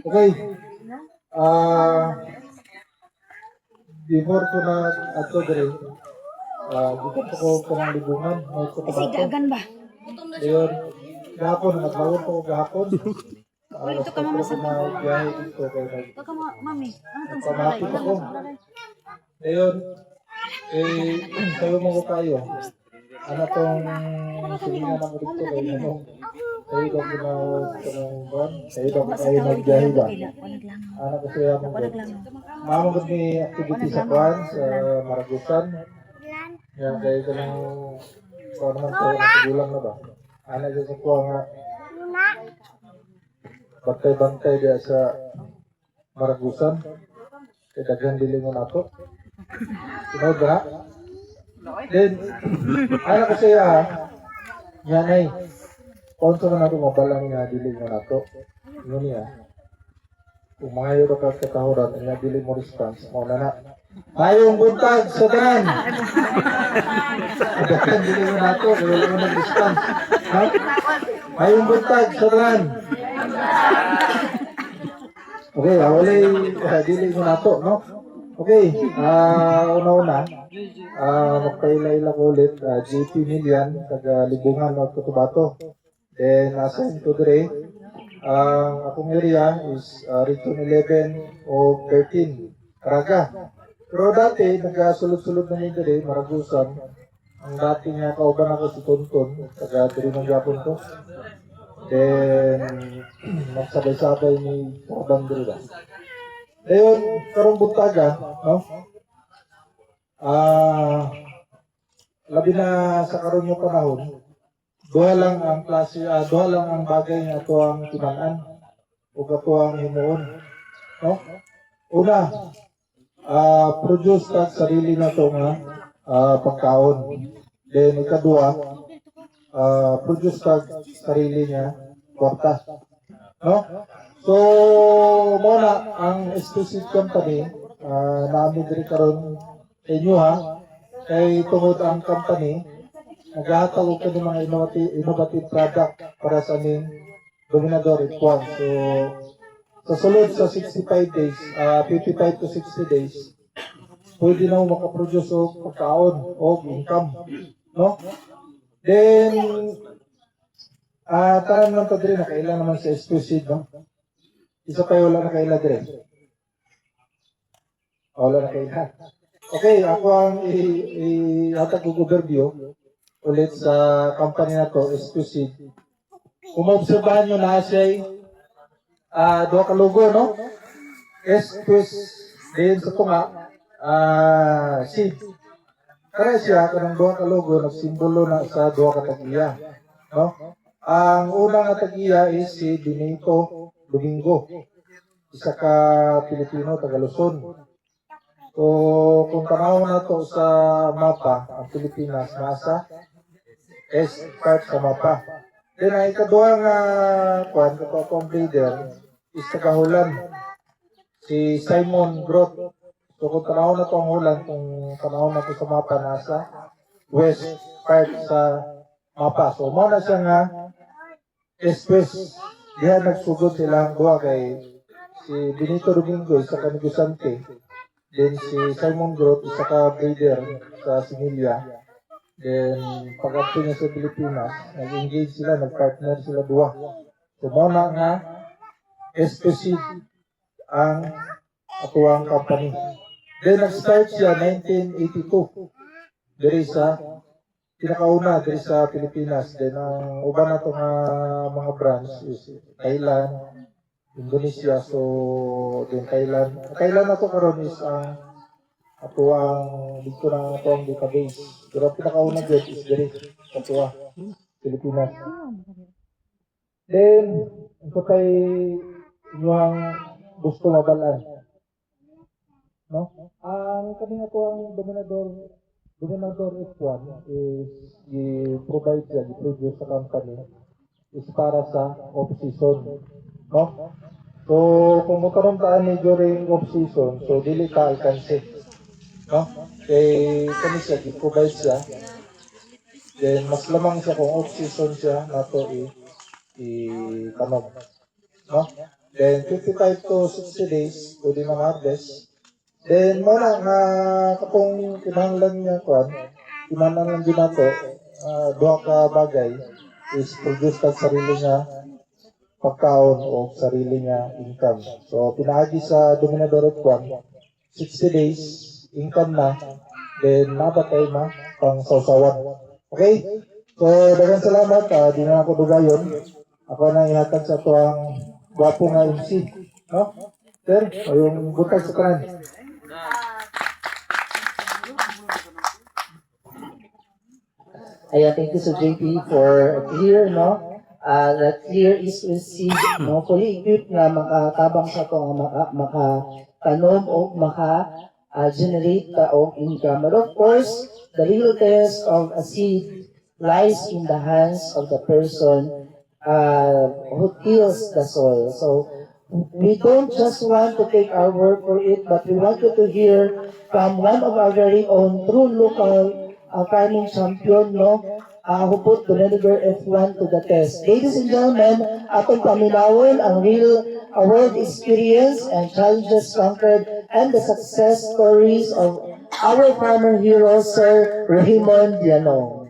Okay. Before ko na ato diri, dito ko kanang libungan, may ko Kasi tabato. dagan ba? Ayun, gahapon, naglawon ko gahapon. Uy, ito ka mama sa na biyahe dito kay ito ka mami. Ano tong pamati sablay? ako. Ayun, sayo mo ko kayo. Ano tong silingan na mo dito kay ano? Sayo daw ko na kanang buwan. Sayo daw ko kayo nagbiyahe ba? Ano ko siya mo ba? Mamagod ni activity sa buwan, sa Maragusan. Yan, kaya ka nang kuha naman ko, natigulang na ba? Ano dyan sa kuha nga, bantay-bantay dia sa Maragusan. Kaya daghan dili mo nato. Sunod ba? Then, ano ko siya ha? Yan ay, konso na nato mabalang nga dili mo nato. Ano niya? Kung mga yun ka katahuran, nga dili mo response, mo na na. Mayong buntag sa tanan! Daghan dili mo nato, kaya wala mo nag-response. Ha? Mayong buntag sa tanan! Okay, walay dili mo nato, no? Okay, una-una, magpaila-ila ko ulit, JP Millian, taga Libungan, North Cotabato. Then, assigned to dire, ang akong area is Region 11 o 13, Caraga. Pero dati, nagkasulod-sulod na yun dire, Maragusan. Ang dati nga kauban ako si Tonton, taga dire ng Japon to. Then, magsabay-sabay ni Karabang dire. Ngayon, karong buntaga, no? Labi na sa karon nga panahon, duha lang ang klase, duha lang ang bagay nga ato ang timan-an o ato ang himuon, no? Una, produce kag sarili na to nga pagkaon. Then ikadua, produce kag sarili niya kwarta, no? So, muna, ang exclusive company, namin diri karon sa inyo ha, kay tungod ang company, naghahatag ko ng mga innovative product para sa aming Dominador F1. So, sa sulod sa 65 days, 55 to 60 days, pwede na makaproduce o pagkaon o income, no? Then, taran lang to diri, nakailan naman sa exclusive, no? Isa pa wala na kaila dire. Wala na kaila. Okay, ako ang ihatag ko overview ulit sa company na to, exclusive. Kung maobserbahan nyo na siya doha ka logo, no? Exclusive din sa tunga, seed. Kaya siya, kanang doha ka logo, nagsimbolo na sa doha ka tag-iya, no? Ang unang tag-iya is si Benito Domingo, isa ka Pilipino, taga Luzon. So, kung tanaw na to sa mapa, ang Pilipinas, nasa S-part sa mapa. Then, ang ikaduha nga, katong breeder, is taga Holland, si Simon Groth. So, kung tanaw na to ang Holland, kung tanaw na to sa mapa, nasa west part sa mapa. So, muna siya nga, S-West. Diyan nagsugod silang duha kay si Benito Domingo, isa ka negosante. Then si Simon Groth, isa ka breeder sa Similia. Then pag-abto niya sa Pilipinas, nag-engage sila, nag-partner sila duha. So muna nga, SPC ang atuang company. Then nag-start siya 1982. Diri sa pinakauna diri sa Pilipinas. Then ang uban na itong mga branch is Thailand, Indonesia, so din Thailand. Thailand na ito karon is ang ato ang dito na ito ang database. Pero ang pinakauna dyan is diri sa ito Pilipinas. Then, ito kay inyong gusto mabalaan. No? Ang kami na ito ang Dominador F1 is i-provide siya, i-produce sa company is para sa off-season. No? So, kung magkaroon taan ni during off-season, so dili ka alkansi. No? Kay kami siya, i-provide siya. Then, mas lamang siya kung off-season siya na ito i-tanog. No? Then 55 to 60 days, pwede na harvest. Then muna nga kapong kinahanglan niya kuan, kinahanglan din nato duha ka bagay is produce kag sarili niya pagkaon o sarili niya income. So pinaagi sa Dominador of Kwan, 60 days income na, then nabatay na pang sausawan. Okay? So daghang salamat, di na ako dugayon. Ako na ihatag sa tuwang gwapo nga MC. No? Sir, yung butag sa kanan. Ayan, thank you so JP for clear, no? That clear is received, no? Fully equipped na makatabang sa ito, makatanom o maka-generate ka o income. But of course, the real test of a seed lies in the hands of the person who tills the soil. So, we don't just want to take our word for it, but we want you to hear from one of our very own true local farming champion, no? Who put the Vinegar F1 to the test. Ladies and gentlemen, atong paminawon ang real world experience and challenges conquered and the success stories of our farmer hero, Sir Raymond Llano.